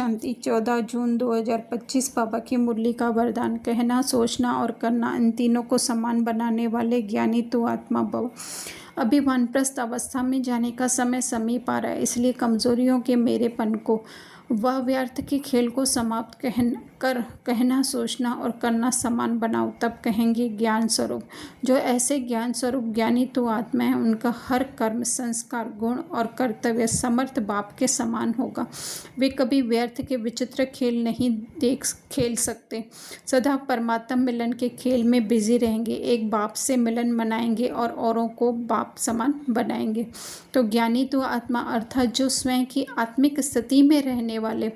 शांति। 14 जून 2025 बाबा की मुरली का वरदान। कहना, सोचना और करना, इन तीनों को समान बनाने वाले ज्ञानी तू आत्मा भव। अभी वानप्रस्थ अवस्था में जाने का समय समीप आ रहा है, इसलिए कमजोरियों के मेरेपन को, वह व्यर्थ के खेल को समाप्त कहना, सोचना और करना समान बनाओ, तब कहेंगे ज्ञान स्वरूप। जो ऐसे ज्ञान स्वरूप ज्ञानी तो आत्मा है, उनका हर कर्म, संस्कार, गुण और कर्तव्य समर्थ बाप के समान होगा। वे कभी व्यर्थ के विचित्र खेल नहीं खेल सकते, सदा परमात्मा मिलन के खेल में बिजी रहेंगे। एक बाप से मिलन मनाएंगे और औरों को बाप समान बनाएंगे। तो ज्ञानी तो आत्मा अर्थात जो स्वयं की आत्मिक स्थिति में रहने वाले,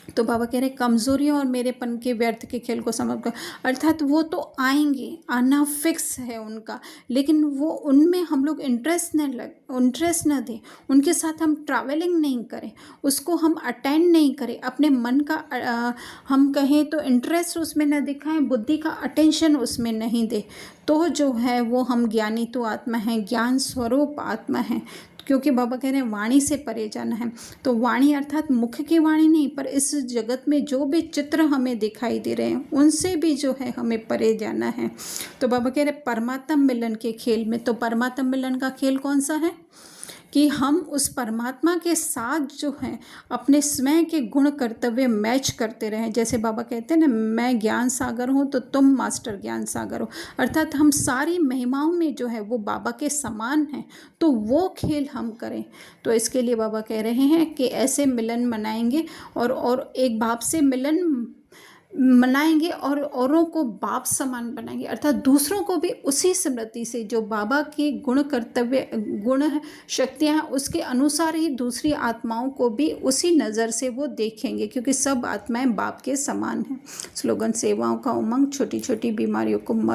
तो बाबा कह रहे कमजोरियों और मेरेपन के व्यर्थ के खेल को समझ कर, अर्थात वो तो आएंगे, आना फिक्स है उनका, लेकिन वो उनमें हम लोग इंटरेस्ट न दें, उनके साथ हम ट्रैवलिंग नहीं करें, उसको हम अटेंड नहीं करें, अपने मन का हम कहें तो इंटरेस्ट उसमें न दिखाएं, बुद्धि का अटेंशन उसमें नहीं दे, तो जो है वो हम ज्ञानी तो आत्मा हैं, ज्ञान स्वरूप आत्मा हैं। क्योंकि बाबा कह रहे हैं वाणी से परे जाना है। तो वाणी अर्थात मुख की वाणी नहीं, पर इस जगत में जो भी चित्र हमें दिखाई दे रहे हैं उनसे भी जो है हमें परे जाना है। तो बाबा कह रहे परमात्मा मिलन के खेल में, तो परमात्मा मिलन का खेल कौन सा है कि हम उस परमात्मा के साथ जो है अपने स्वयं के गुण कर्तव्य मैच करते रहें। जैसे बाबा कहते हैं ना, मैं ज्ञान सागर हूँ तो तुम मास्टर ज्ञान सागर हो, अर्थात हम सारी महिमाओं में जो है वो बाबा के समान हैं, तो वो खेल हम करें। तो इसके लिए बाबा कह रहे हैं कि ऐसे मिलन मनाएंगे और एक बाप से मिलन मनाएंगे और औरों को बाप समान बनाएंगे, अर्थात दूसरों को भी उसी स्मृति से जो बाबा के गुण कर्तव्य गुण शक्तियाँ हैं उसके अनुसार ही दूसरी आत्माओं को भी उसी नज़र से वो देखेंगे, क्योंकि सब आत्माएं बाप के समान हैं। स्लोगन, सेवाओं का उमंग छोटी छोटी बीमारियों को मर